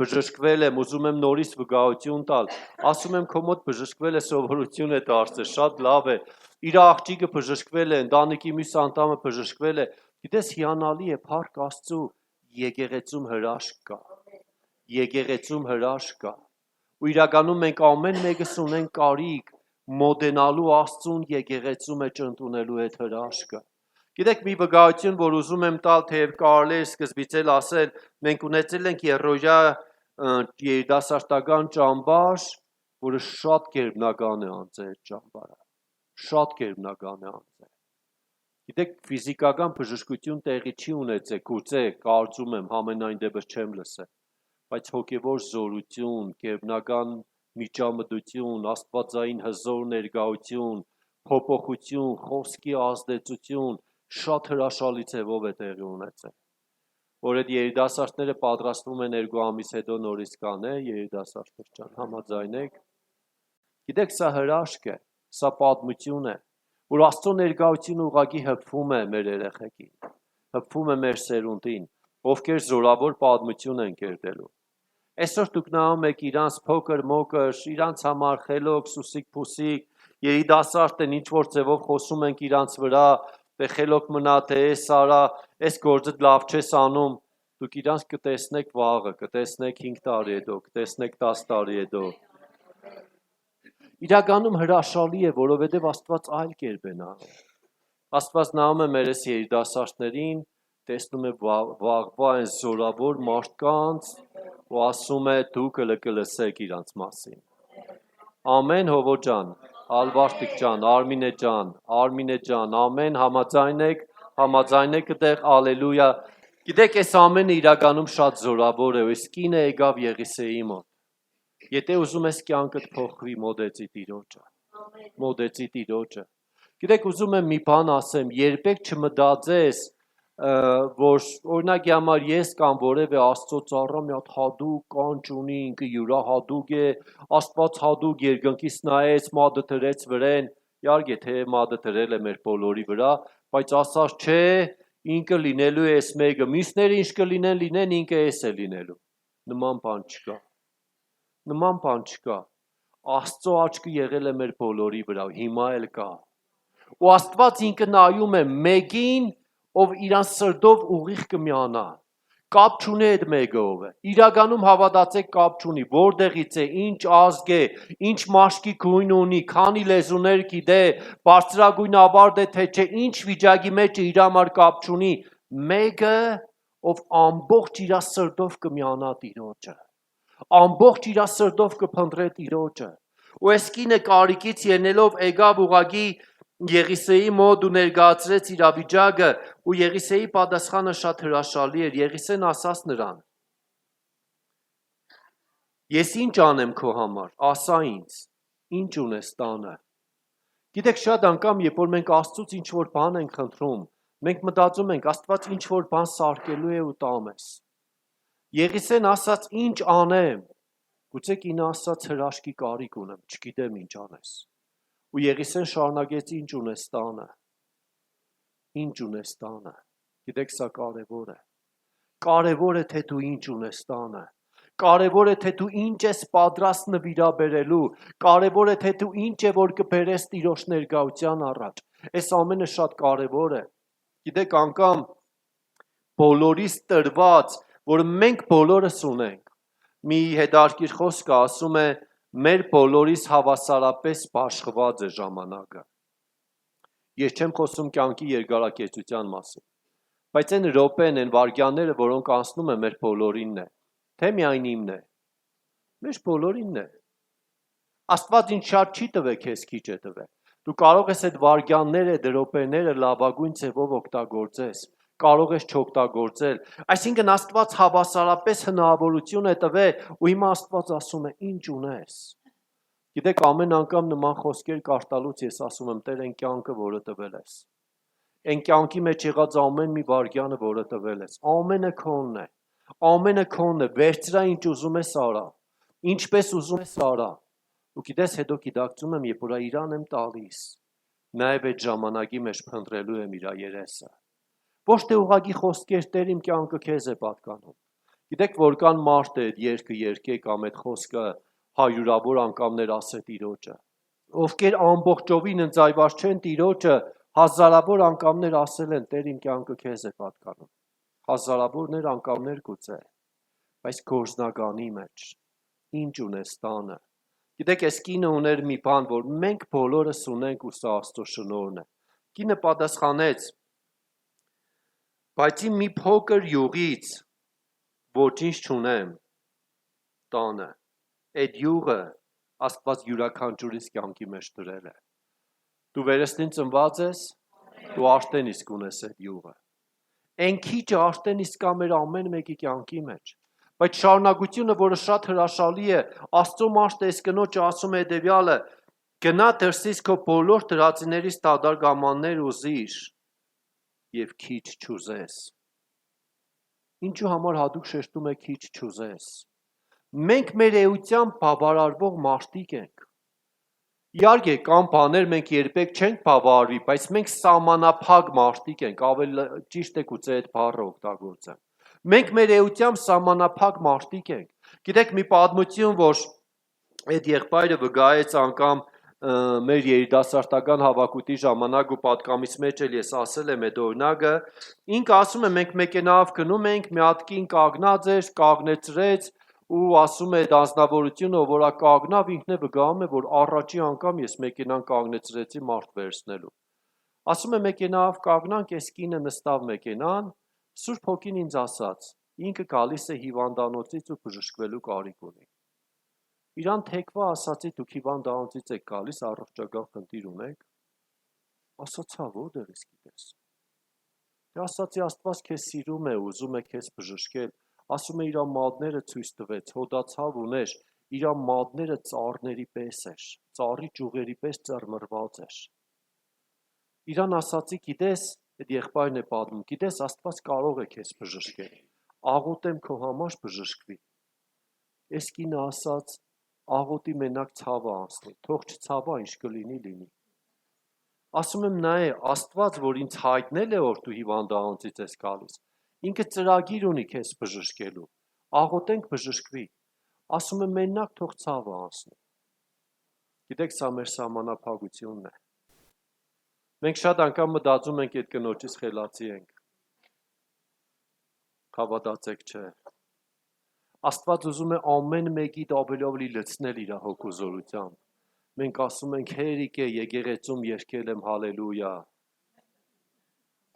բժշկվել եմ, ուզում եմ նորից վկայություն տալ։ Ասում եմ, քո մոտ բժշկվել է, սովորություն է դարձել, շատ լավ է։ Իր աղջիկը բժշկվել է, ընտանիքի մյուս անդամը բժշկվել է։ Գիտես, հիանալի է, փառք Աստծու, եկեղեցում հրաշք կա։ Եկեղեցում հրաշք կա։ Ու իրականում մենք ամեն մեկս ունենք կարիք մոտենալու Աստծուն եկեղեցու մեջ ընդունելու այդ հրաշքը։ Գիտեք, մի վկայություն, որ ուզում եմ տալ, թեև կարելի է սկզբից էլ ասել, մենք ունեցել ենք Երրորյա երիտասարդական ճամբար, որը շատ գերբնական է անձը այդ ճամբարը։ Շատ գերբնական է անձը։ Գիտեք, ֆիզիկական բժշկություն տեղի չի ունեցել, գուցե կարծում եմ, համենայն դեպս չեմ լսել, բայց հոգևոր զորություն, գերբնական միջամտություն, աստվածային հզոր ներկայություն, փոփոխություն, խոսքի ազդեցություն շատ հրաշալի ձևով է տեղի ունեցել։ Որ այդ երիտասարդները պատրաստվում են 2 ամիս հետո նորից կանե, երիտասարդներ ջան, համաձայնեք։ Գիտեք, սա հրաշք է, սա պատմություն է, որ Աստծո ներկայությունը ուղղակի հպվում է մեր երեխեքին, հպվում է մեր սերունդին, ովքեր զորավոր պատմություն են կերտելու։ Այսօր դուք նայում եք իրանց փոքր մոքր, իրանց համար խելոք, սուսիկ փուսիկ, երիտասարդ են, ինչ որ ձևով խոսում ենք իրանց վրա, թե խելոք մնա, թե էս արա, այս գործը լավ չես անում, դուք իրանց կտեսնեք վաղը, կտեսնեք 5 տարի հետո, կտեսնեք 10 տարի հետո։ Իրականում հրաշալի է, որովհետև Աստված այլ կերպ է նայում։ Աստված նայում է մեր այս երիտասարդներին, տեսնում է վաղվա այն զորավոր մարդկանց ու ասում է դուք կլսեք իրանց մասին։ Ամեն Հովո ջան, Ալվարդիկ ջան, Արմինե ջան, ամեն համաձայնեք այդտեղ, ալելույա։ Գիտեք, այս ամենը իրականում շատ զորավոր է, այս կինը եկավ Եղիսեի մոտ։ Եթե ուզում ես կյանքդ փոխվի, մոտեցի Տիրոջը։ Գիտեք, ուզում եմ մի բան ասեմ, երբեք չմտածես, որ օրինակի համար ես կամ որևէ Աստծո ծառա մի հատ հատուկ կանչ ունի, ինքը յուրահատուկ է, Աստված հատուկ երկնքից նայեց, մատը դրեց վրեն, իհարկե թե մատը դրել է մեր բոլորի վրա, բայց ասած չէ, ինքը լինելու է այս մեկը, մյուսները ինչ կլինեն, ինքը էս է լինելու։ Նման բան չկա։ Նման բան չկա։ Աստծո աչքը եղել է մեր բոլորի վրա, հիմա էլ կա։ Ու Աստված ինքը նայում է մեկին, ով իրան սրտով ուղիղ կմիանա։ Կապ չունի այդ մեկը ով է։ Իրականում հավատացեք կապ չունի, որտեղից է, ինչ ազգ է, ինչ մաշկի գույն ունի, քանի լեզուներ գիտե, բարձրագույն ավարտ է թե չէ, ինչ վիճակի մեջ է, իր համար կապ չունի։ Մեկը, ով ամբողջ իր սրտով կմիանա Տիրոջը։ Ամբողջ իր սրտով կփնտրե Տիրոջը։ Ու այս կինը կարիքից ելնելով եկավ ուղղակի Եղիսեի մոտ ու ներկայացրեց իր ավիճակը, ու Եղիսեի պատասխանը շատ հրաշալի էր։ Եղիսեն ասաց նրան. Ես ինչ անեմ քո համար, ասա ինձ, ինչ ունես տանը։ Գիտեք, շատ անգամ, երբ որ մենք Աստծուց ինչ որ բան ենք խնդրում, մենք մտածում ենք, Աստված ինչ որ բան սարքելու է ու տամ ես։ Եղիսեն ասաց, ինչ անեմ։ Գուցե կինը ասաց, հրաշքի կարիք ունեմ, չգիտեմ ինչ անես։ Ու Եղիսեն շարունակեց, ինչ ունես տանը։ Ինչ ունես տանը։ Գիտեք, սա կարևոր է։ Կարևոր է, թե դու ինչ ունես տանը։ Կարևոր է, թե դու ինչ ես պատրաստ նվիրաբերելու։ Կարևոր է, թե դու ինչ է, որ կբերես Տիրոջ ներկայության առաջ։ Այս ամենը շատ կարևոր է։ Գիտեք, անգամ բոլորիս տրված, որ մենք բոլորս ունենք։ Մի հետարքիր խոսքը ասում է, մեր բոլորիս հավասարապես բաշխված է ժամանակը։ Ես չեմ խոսում կյանքի երկարակեցության մասին, բայց այն րոպեն, այն վայրկյանները, որոնք անցնում են մեր բոլորինն է, թե միայն իմն է, մեր բոլորինն է։ Աստված ինչ շատ չի տվել, քեզ քիչ է տվել։ Դու կարող ես այդ վայրկյանները, րոպեները լավագույն ձևով օգտագործես, կարող ես չօգտագործել։ Այսինքն Աստված հավասարապես հնարավորություն է տվել, ու հիմա Աստված ասում է, ինչ ունես։ Գիտեք, ամեն անգամ նման խոսքեր կարդալուց ես ասում եմ, Տեր, այն կյանքը, որը տվել ես։ Այն կյանքի մեջ եղած ամեն մի վայրկյանը, որը տվել ես, ամենը քոնն է։ Ամենը քոնն է, վերցրա ինչ ուզում ես արա, ինչպես ուզում ես արա։ Ու գիտես, հետո գիտակցում եմ, երբ որ իրան եմ տալիս, նաև այդ ժամանակի մեջ փնտրելու եմ իր երեսը։ Ոչ թե ուղղակի խոսքեր, Տեր, իմ կյանքը քեզ է պատկանում։ Գիտեք, որքան մարդ է այդ երգը երգե կամ այդ խոսքը հարյուրավոր անգամներ ասե Տիրոջը, ովքեր ամբողջովին ընծայված չեն Տիրոջը, հազարավոր անգամներ ասել են, Տեր, իմ կյանքը քեզ է պատկանում, հազարավորներ անգամներ գուցե, բայց գործնականի մեջ, ինչ ունես տանը։ Գիտեք, այս կինը ուներ մի բան, որ մենք բոլորս ունենք ու սա Աստծո շնորհն է։ Կինը պատասխանեց, բայց իմ մի փոքր յուղից ոչինչ չունեմ տանը։ Այդ յուղը Աստված յուրաքանչյուրիս կյանքի մեջ դրել է։ Դու վերստին ծնված ես, դու արդեն իսկ ունես այդ յուղը։ Այն քիչը արդեն իսկ կա մեր ամեն մեկի կյանքի մեջ։ Բայց շարունակությունը, որը շատ հրաշալի է, Աստծո մարդը այս կնոջը ասում է հետևյալը. գնա դրսից քո բոլոր դրածիներից դատարկ ամաններ ուզիր եւ քիչ չուզես։ Ինչու համար հատուկ շեշտում է քիչ չուզես։ Մենք մեր էությամբ բավարարվող մարդիկ ենք։ Իհարկե, կան բաներ մենք երբեք չենք բավարարվի, բայց մենք սահմանափակ մարդիկ ենք, ավելի ճիշտ է գուցե այդ բառը օգտագործեմ։ Մենք մեր էությամբ սահմանափակ մարդիկ ենք։ Գիտեք, մի պատմություն, որ այդ եղբայրը վկայեց անգամ մեր երիտասարդական հավաքույթի ժամանակ ու պատկամից մեջ էլ ես ասել եմ այդ օրինակը, ինքը ասում է, մենք մեքենայով գնում ենք, մի հատ կին կանգնած էր, կանգնեցրեց ու ասում է այդ անձնավորությունը, որ կանգնավ, ինքն է վկայում է, որ առաջի անգամ ես մեքենան կանգնեցրեցի մարդ վերցնելու։ Ասում է մեքենայով կանգնանք, այս կինը նստավ մեքենան, Սուրբ Հոգին ինձ ասաց, ինքը գալիս է հիվանդանոցից ու բժշկվելու կարիք ունի։ Իրան թեկվա ասացի, դուք հիվանդանոցից եք գալիս, առողջական խնդիր ունեք։ Ասացա, որտեղից գիտես։ Դե ասացի, Աստված քեզ սիրում է, ուզում է քեզ բժշկել, ասում է իր մատները ցույց տվեց, հոդացավ ուներ, իր մատները ծառների պես էր, ծառի ճյուղերի պես ծռմռված էր։ Իրան ասացի, գիտես, այդ եղբայրն է պատմում, գիտես, Աստված կարող է քեզ բժշկել, աղոթեմ քո համար բժշկվի։ Այս կինը ասաց, աղոթի մենակ ցավը անցնի, թող չցավա, ինչ կլինի լինի։ Ասում եմ, նա է, Աստված, որ ինձ հայտնել է, որ դու հիվանդանոցից ես գալիս, ինքը ծրագիր ունի քեզ բժշկելու, աղոթենք բժշկվի։ Ասում եմ, մենակ թող ցավը անցնի։ Գիտեք, սա մեր սահմանափակությունն է։ Մենք շատ անգամ մտածում ենք, այդ կնոջից խելացի ենք։ Հավատացեք, չէ։ Աստված ուզում է ամեն մեկիդ ավելի լցնել իր հոգուզորությամբ։ Մենք ասում ենք, հերիք է, եկեղեցում երգել եմ հալելույա։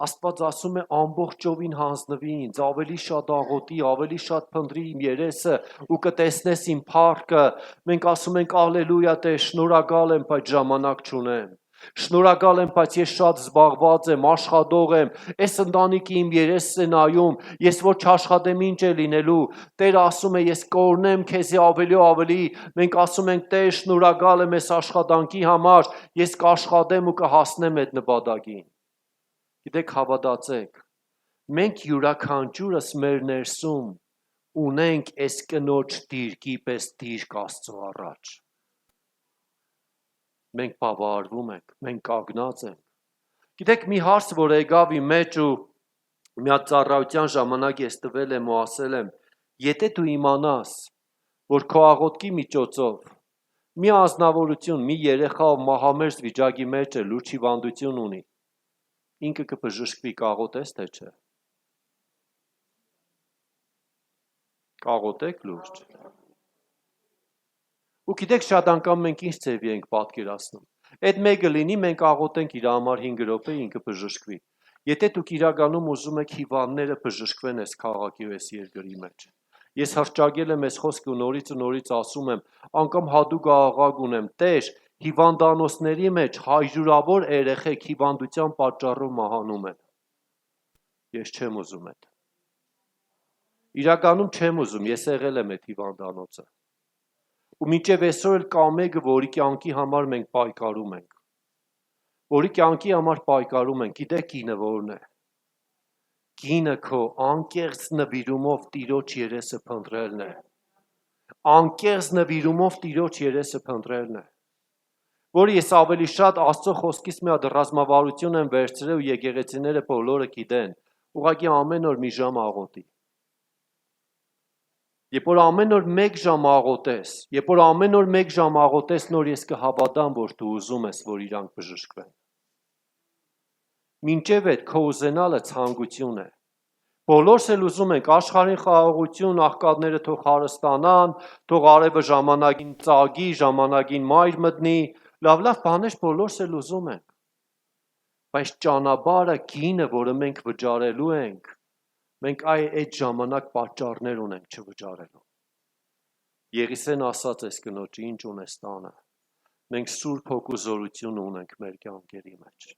Աստված ասում է ամբողջովին հանձնվի ինձ, ավելի շատ աղոթի, ավելի շատ փնտրի իմ երեսը ու կտեսնես իմ փառքը։ Մենք ասում ենք ալելույա, Տեր, շնորհակալ եմ, բայց ժամանակ չունեմ։ Շնորհակալ եմ, բայց ես շատ զբաղված եմ, աշխատող եմ, այս ընտանիքը իմ երեսն է նայում, ես որ չաշխատեմ ինչ է լինելու։ Տերը ասում է, ես կօրհնեմ քեզի ավելի ու ավելի։ Մենք ասում ենք, Տեր, շնորհակալ եմ այս աշխատանքի համար, ես կաշխատեմ ու կհասնեմ այդ նպատակին։ Գիտեք, հավատացեք, մենք յուրաքանչյուրս մեր ներսում ունենք այս կնոջ դիրքի պես դիրք Աստծո առաջ։ Մենք բավարարվում ենք, մենք կանգնած ենք։ Գիտեք, մի հարց, որ եկավ իմ մեջ ու մի հատ ծառայության ժամանակ ես տվել եմ ու ասել եմ, եթե դու իմանաս, որ քո աղոթքի միջոցով մի անձնավորություն, մի երեխա ով մահամերձ վիճակի մեջ է, լուրջ հիվանդություն ունի, ինքը կբժշկվի, կաղոթես թե չէ։ Կաղոթեք լուրջ։ Ու գիտեք, շատ անգամ մենք ինչ ձևի ենք պատկերացնում։ Այդ մեկը լինի, մենք աղոթենք իր համար 5 րոպե, ինքը բժշկվի։ Եթե դուք իրականում ուզում եք հիվանդները բժշկվեն այս քաղաքի ու այս երկրի մեջ։ Ես հռչակել եմ այս խոսքը ու նորից ասում եմ, անգամ հատուկ աղաղակ ունեմ, Տեր, հիվանդանոցների մեջ հարյուրավոր երեխեք հիվանդության պատճառով մահանում են։ Ես չեմ ուզում այդ։ Իրականում չեմ ուզում, ես եղել եմ այդ հիվանդանոցը։ Ու մինչև այսօր էլ կա մեկը, որի կյանքի համար մենք պայքարում ենք։ Որի կյանքի համար պայքարում ենք, գիտեք կինը որն է։ Կինը քո անկեղծ նվիրումով Տիրոջ երեսը փնտրելն է։ Անկեղծ նվիրումով Տիրոջ երեսը փնտրելն է։ Որը ես ավելի շատ Աստծո խոսքից մի հատ ռազմավարություն եմ վերցրել ու եկեղեցիները բոլորը գիտեն։ Ուղղակի ամեն օր մի ժամ աղոթի։ Երբ որ ամեն օր 1 ժամ աղոթես, երբ որ ամեն օր 1 ժամ աղոթես, նոր ես կհավատամ, որ դու ուզում ես, որ իրանք բժշկվեն։ Մինչև այդ քո ուզենալը ցանկություն է։ Բոլորս էլ ուզում ենք աշխարհին խաղաղություն, աղքատները թող հարստանան, թող արևը ժամանակին ծագի, ժամանակին մայր մտնի, լավ բաներ բոլորս էլ ուզում ենք։ Բայց ճանապարհը գինը, որը մենք վճարելու ենք, մենք այդ ժամանակ պատճառներ ունենք չվճարելու։ Եղիսեն ասաց այս կնոջը, ինչ ունես տանը։ Մենք Սուրբ Հոգու զորություն ունենք մեր կյանքերի մեջ։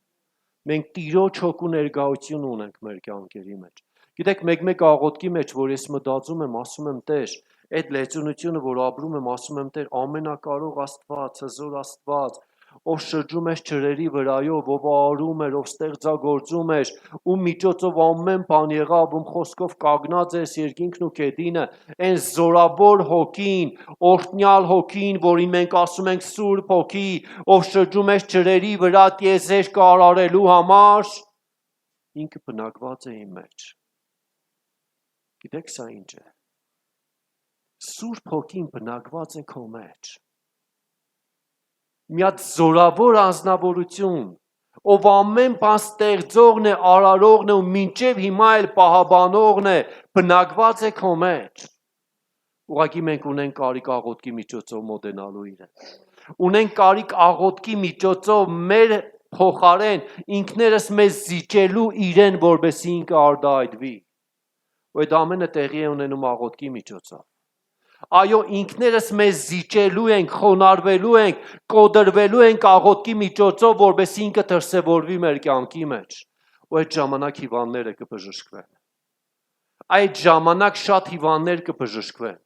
Մենք Տիրոջ հոգու ներկայություն ունենք մեր կյանքերի մեջ։ Գիտեք, մեկ աղոթքի մեջ, որ ես մտածում եմ, ասում եմ, Տեր, այդ լեցունությունը, որ ապրում եմ, ասում եմ, Տեր, ամենակարող Աստված, հզոր Աստված, ով շրջում ես ջրերի վրայով, ով արում էր, ով ստեղծագործում էր, ում միջոցով ամեն բան եղավ, ում խոսքով կանգնած ես երկինքն ու գետինը, այն զորավոր հոգին, օրհնյալ հոգին, որին մենք ասում ենք Սուրբ Հոգի, ով շրջում ես ջրերի վրա տիեզեր կարարելու համար, ինքը բնակված է իմ մեջ։ Գիտեք սա ինչ է։ Սուրբ Հոգին բնակված է քո մեջ։ Մի հատ զորավոր անձնավորություն, ով ամեն բան ստեղծողն է, արարողն է ու մինչև հիմա էլ պահապանողն է, բնակված է քո մեջ։ Ուղղակի մենք ունենք կարիք աղոթքի միջոցով մոտենալու իրեն։ Ունենք կարիք աղոթքի միջոցով մեր փոխարեն ինքներս մեզ զիջելու իրեն, որպեսզի ինքը արտահայտվի։ Ու այդ ամենը տեղի է ունենում աղոթքի միջոցով։ Այո, ինքներս մեզ զիջելու ենք, խոնարհվելու ենք, կոտրվելու ենք աղոթքի միջոցով, որպեսզի ինքը դրսևորվի մեր կյանքի մեջ։ Ու այդ ժամանակ հիվանդները կբժշկվեն։ Այդ ժամանակ շատ հիվանդներ կբժշկվեն։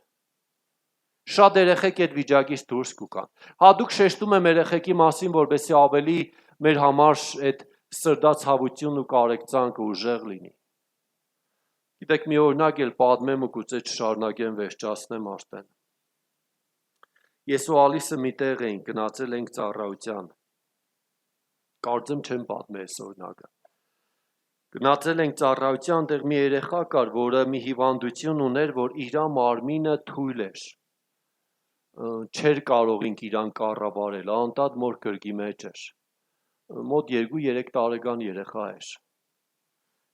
Շատ երեխեք այդ վիճակից դուրս կգան։ Հատուկ շեշտում եմ երեխեքի մասին, որպեսզի ավելի մեր համար այդ սրտացավությունն ու կարեկցանքը ուժեղ լինի։ Գիտեք, մի օրինակ էլ պատմեմ ու գուցե չշարունակեմ վերջացնեմ արդեն։ Ես ու Ալիսը մի տեղ էինք, գնացել ենք ծառայության։ Կարծեմ չեմ պատմել այս օրինակը։ Գնացել ենք ծառայության, տեղ մի երեխա կար, որը մի հիվանդություն ուներ, որ իր մարմինը թույլ էր։ Չէր կարող իրան կառավարել, անդադ մոր գրկի մեջ էր։ Մոտ 2-3 տարեկան երեխա էր։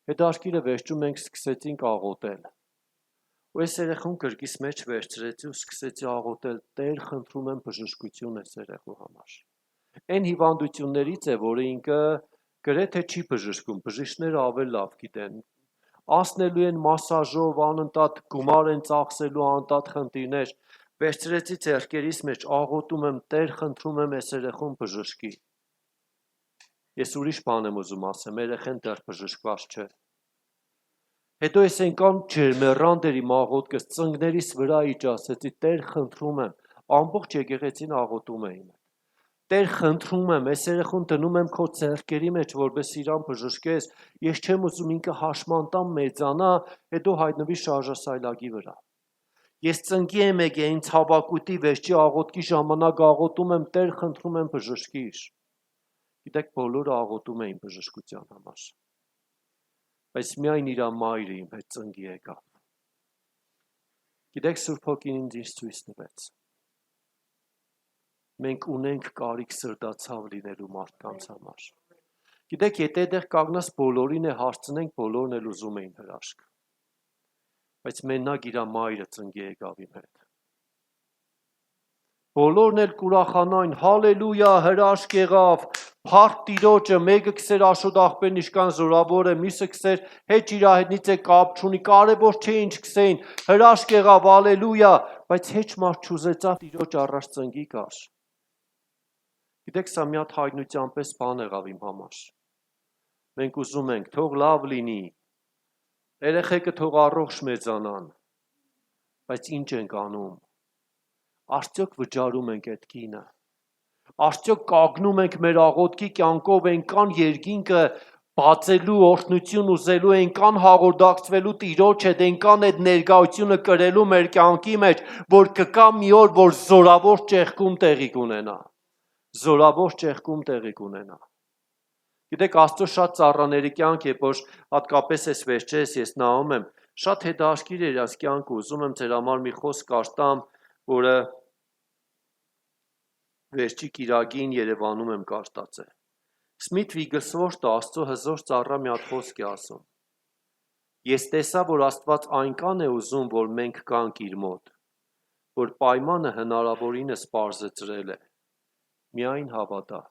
Հետարքիրը վերջում մենք սկսեցինք աղոթել։ Ու այս երեխուն գրկիս մեջ վերցրեցի ու սկսեցի աղոթել, Տեր, խնդրում եմ բժշկություն այս երեխու համար։ Այն հիվանդություններից է, որը ինքը գրեթե չի բժշկում, բժիշկները ավելի լավ գիտեն։ Անցնելու են մասաժով, անընդհատ գումար են ծախսելու, անընդհատ խնդիրներ։ Վերցրեցի ձեռքերիս մեջ, աղոթում եմ, Տեր, խնդրում եմ այս երեխուն բժշկի։ Ես ուրիշ բան եմ ուզում ասեմ, երեխեն դեռ բժշկված չէ։ Հետո ես այնքան ջերմեռան դեր իմ աղոթքս ծնկներիս վրա իջացեցի, Տեր խնդրում եմ, ամբողջ եկեղեցին աղոթում է իմ։ Տեր խնդրում եմ, այս երեխուն դնում եմ քո ձեռքերի մեջ, որպես իրան բժշկես, ես չեմ ուզում ինքը հաշմանդամ մեծանա, հետո հայտնվի շարժասայլակի վրա։ Ես ծնկի եմ եկել, ինձ հավակույտի վերջի աղոթքի ժամանակ աղոթում եմ, Տեր խնդրում եմ բժշկիր։ Գիտեք, բոլորը աղոթում էին բժշկության համար։ Բայց միայն իր մայրը իմ հետ ծնկի եկավ։ Գիտեք, Սուրբ Հոգին ինձ ցույց տվեց։ Մենք ունենք կարիք սրտացավ լինելու մարդկանց համար։ Գիտեք, եթե այդտեղ կանգնած բոլորին է հարցնենք, բոլորն էլ ուզում էին հրաշք։ Բայց մենակ իր մայրը ծնկի եկավ իմ հետ։ Բոլորն էլ կուրախանային, հալելույա, հրաշք եղավ, փառք Տիրոջը, մեկը քսեր Աշոտ աղբերն իշքան զորավոր է, մյուսը քսեր հետ իր հետնից է կապ չունի, կարևոր չէ ինչ քսեին, հրաշք եղավ, հալելույա, բայց հեչ մարդ չուզեցավ Տիրոջ առաջ ծնկի գար։ Գիտեք, սա մի հատ հայտնության պես բան եղավ իմ համար։ Մենք ուզում ենք, թող լավ լինի, երեխեքը թող առողջ մեծանան, բայց ինչ ենք անում։ Արդյոք վճարում ենք այդ կինը։ Արդյոք կանգնում ենք մեր աղոթքի կյանքով այնքան երկինքը բացելու օրհնություն ուզելու, այնքան հաղորդակցվելու Տիրոջ հետ, այնքան այդ ներկայությունը կրելու մեր կյանքի մեջ, որ կգա մի օր, որ զորավոր ճեղքում տեղի կունենա։ Զորավոր ճեղքում տեղի կունենա։ Գիտեք, Աստծո շատ ծառաների կյանք, երբ որ հատկապես այս վերջերս ես նայում եմ, շատ հետաքրքիր է իրաց կյանքը, ուզում եմ ձեր համար մի խոսք արտամ, որը վերջի կիրակին Երևանում եմ կարդացել։ Սմիթ Վիգլսվորթը Աստծո հզոր ծառա մի հատ խոսք է ասում։ Ես տեսա, որ Աստված այնքան է ուզում, որ մենք գանք իր մոտ, որ պայմանը հնարավորինս պարզեցրել է։ Միայն հավատա։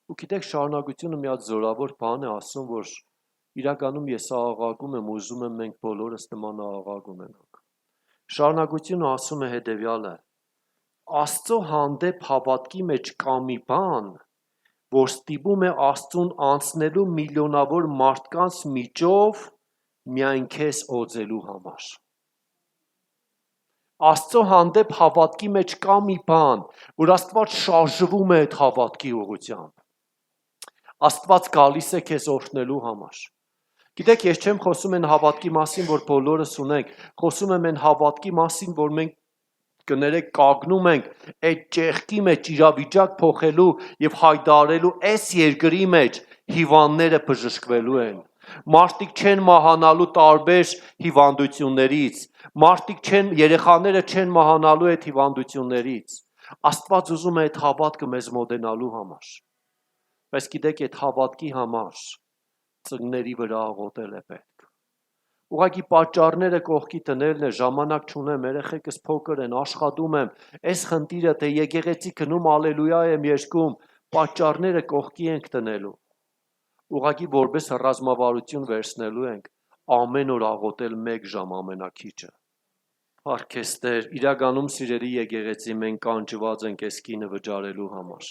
Ու գիտեք, շարունակությունը մի հատ զորավոր բան է ասում, որ իրականում ես աղաղակում եմ, ուզում եմ մենք բոլորս նման աղաղակ ունենանք։ Շարունակությունը ասում է հետևյալը. Աստծո հանդեպ հավատքի մեջ կա մի բան, որ ստիպում է Աստծուն անցնելու միլիոնավոր մարդկանց միջով միայն քեզ օձելու համար։ Աստծո հանդեպ հավատքի մեջ կա մի բան, որ Աստված շարժվում է այդ հավատքի ուղղությամբ։ Աստված գալիս է քեզ օրհնելու համար։ Գիտեք, ես չեմ խոսում այն հավատքի մասին, որ բոլորս ունենք, խոսում եմ այն հավատքի մասին, որ մենք կներեք կանգնում ենք այդ ճեղքի մեջ իրավիճակ փոխելու եւ հայտարարելու այս երկրի մեջ հիվանդները բժշկվելու են։ Մարդիկ չեն մահանալու տարբեր հիվանդություններից, երեխաները չեն մահանալու այդ հիվանդություններից։ Աստված ուզում է այդ հավատքը մեզ մոտենալու համար։ Բայց գիտեք, այդ հավատքի համար ծնկների վրա աղոթել է պետք։ Ուղղակի պատճառները կողքի տնելն է, ժամանակ չունեմ, երեխեքս փոքր են, աշխատում եմ, այս խնդիրը, թե եկեղեցի գնում, ալելույա եմ երգում, պատճառները կողքի ենք տնելու։ Ուղղակի որպես ռազմավարություն վերցնելու ենք, ամեն օր աղոթել 1 ժամ ամենաքիչը։ Փառք քեզ Տեր, իրականում սիրելի եկեղեցի, մենք կանչված ենք այս կինը վճարելու համար։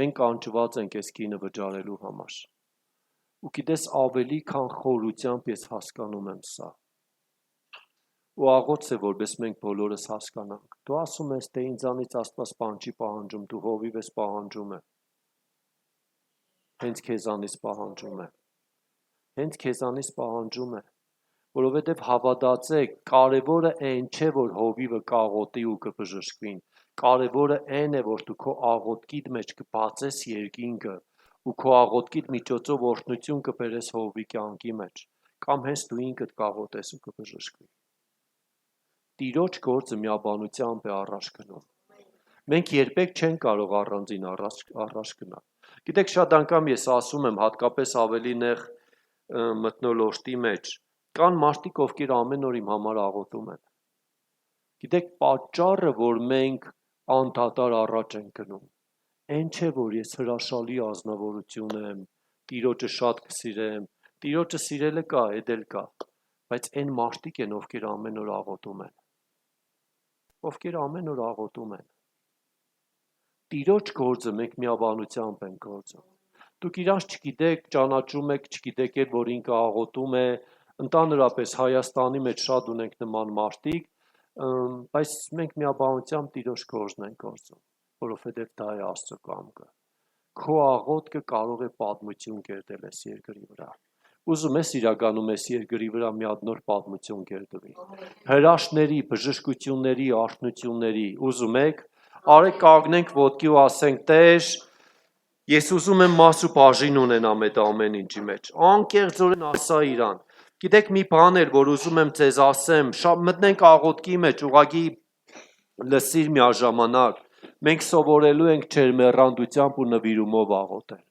Մենք կանչված ենք այս կինը վճարելու համար։ Ու գիտես, ավելի քան խորությամբ ես հասկանում եմ սա։ Ու աղոթս է, որպես մենք բոլորս հասկանանք։ Դու ասում ես, թե ինձանից Աստված բան չի պահանջում, դու հովիվ ես պահանջում է։ Հենց քեզանից պահանջում է։ Հենց քեզանից պահանջում է, որովհետև հավատացեք, կարևորը այն չէ, որ հովիվը կաղոթի ու կբժշկվին։ Կարևորը այն է, որ դու քո աղոթքիդ մեջ կբացես երկինքը ու քո աղոթքիդ միջոցով օրհնություն կբերես հովվի կյանքի մեջ, կամ հենց դու ինքդ կաղոթես ու կբժշկվի։ Տիրոջ գործը միաբանությամբ է առաջ գնում։ Մենք երբեք չենք կարող առանձին առաջ գնալ։ Գիտեք, շատ անգամ ես ասում եմ, հատկապես ավելի նեղ մթնոլորտի մեջ, կան մարդիկ, ովքեր ամեն օր իմ համար աղոթում են։ Գիտեք, պատճառը, որ մենք անդադար առաջ ենք գնում, այն չէ, որ ես հրաշալի ազնվորություն եմ, Տիրոջը շատ կսիրեմ, Տիրոջը սիրելը կա, էդ էլ կա, բայց այն մարդիկ են, ովքեր ամեն օր աղոթում են, ովքեր ամեն օր աղոթում են։ Տիրոջ գործը մենք միաբանությամբ ենք գործում։ Դուք իրանց չգիտեք, ճանաչում եք, չգիտեք էլ, որ ինքը աղոթում է, ընդհանրապես Հայաստանի մեջ շատ ունենք նման մարդիկ, բայց մենք միաբանությամբ Տիրոջ գործն ենք գործում, որովհետև դա է Աստծո կամքը։ Քո աղոթքը կարող է պատմություն կերտել այս երկրի վրա։ Ուզում ես իրականում այս երկրի վրա մի հատ նոր պատմություն կերտվի։ Հրաշքների, բժշկությունների, արթնությունների, ուզում եք, արեք կանգնենք ոտքի ու ասենք, Տեր, ես ուզում եմ մաս ու բաժին ունենամ այդ ամեն ինչի մեջ։ Անկեղծորեն ասա իրան։ Գիտեք մի բան էր, որ ուզում եմ ձեզ ասեմ, մտնենք աղոթքի մեջ, ուղղակի լսիր միաժամանակ։ Մենք սովորելու ենք ջերմեռանդությամբ ու նվիրումով աղոթել։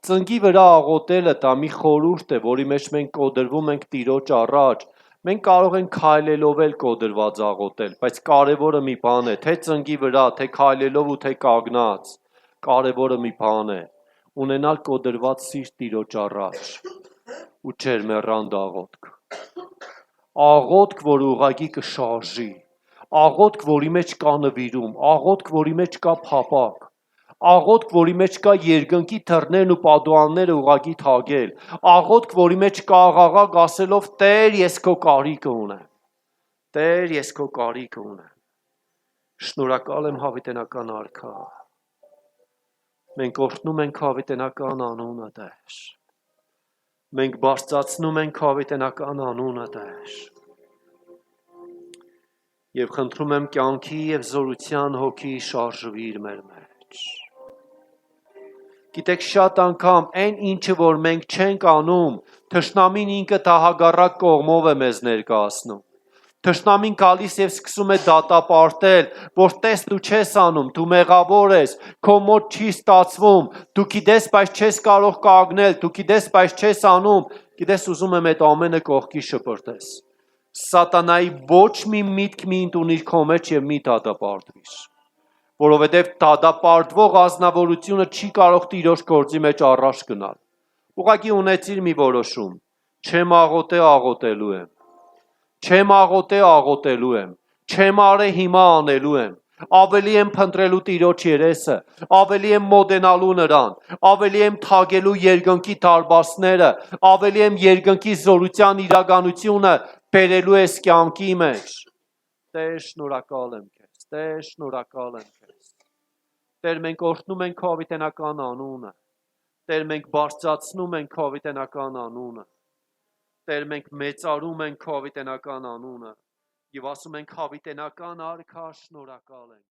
Ծնկի վրա աղոթելը դա մի խորհուրդ է, որի մեջ մենք կոդրվում ենք Տիրոջ առաջ։ Մենք կարող ենք քայլելով էլ կոդրված աղոթել, բայց կարևորը մի բան է, թե ծնկի վրա, թե քայլելով ու թե կանգնած, կարևորը մի բան է, ունենալ կոդրված սիրտ Տիրոջ առաջ ու ջերմեռանդ աղոթք։ Աղոթք, որ ուղղակի կշարժի, աղոթք, որի մեջ կա նվիրում, աղոթք, որի մեջ կա փափակ, աղոթք, որի մեջ կա երկնքի թռներն ու պատուհանները ուղղակի թագել, աղոթք, որի մեջ կա աղաղակ ասելով Տեր, ես քո կարիքը ունեմ, Տեր, ես քո կարիքը ունեմ։ Շնորհակալ եմ հավիտենական Արքա։ Մենք օրհնում ենք հավիտենական անունը, Տեր։ Մենք բարձրացնում ենք հավիտենական անունը, Տեր։ Եվ խնդրում եմ կյանքի և զորության հոգի շարժվիր մեր մեջ։ Գիտեք շատ անգամ այն ինչը, որ մենք չենք անում, թշնամին ինքը հակառակ կողմով է մեզ ներկայացնում։ Թշնամին գալիս և սկսում է դատապարտել, որ տես դու չես անում, դու մեղավոր ես, քո մոտ չի ստացվում, դու գիտես, բայց չես կարող կանգնել, դու գիտես, բայց չես անում, գիտես ուզում եմ այդ ամենը կողքի շպրտես։ Սատանայի ոչ մի միտք մի ընդունիր քո մեջ և մի դատապարտվիր, որովհետև դատապարտվող ազնվորությունը չի կարող Տիրոջ գործի մեջ առաջ գնալ։ Ուղղակի ունեցիր մի որոշում, չեմ աղոթե, աղոթելու եմ, չեմ աղոթե, աղոթելու եմ, չեմ արե, հիմա անելու եմ, ավելի եմ փնտրելու Տիրոջ երեսը, ավելի եմ մոտենալու նրան, ավելի եմ թագելու երկնքի դարպասները, ավելի եմ երկնքի զորության իրականությունը բերելու ես կյանքի մեջ։ Տեր, շնորհակալ եմ քեզ, Տեր, շնորհակալ եմ քեզ։ Տեր, մենք օրհնում ենք հավիտենական անունը, Տեր, մենք բարձրացնում ենք հավիտենական անունը, Տեր, մենք մեծարում ենք հավիտենական անունը և ասում ենք հավիտենական Արքա, շնորհակալ ենք։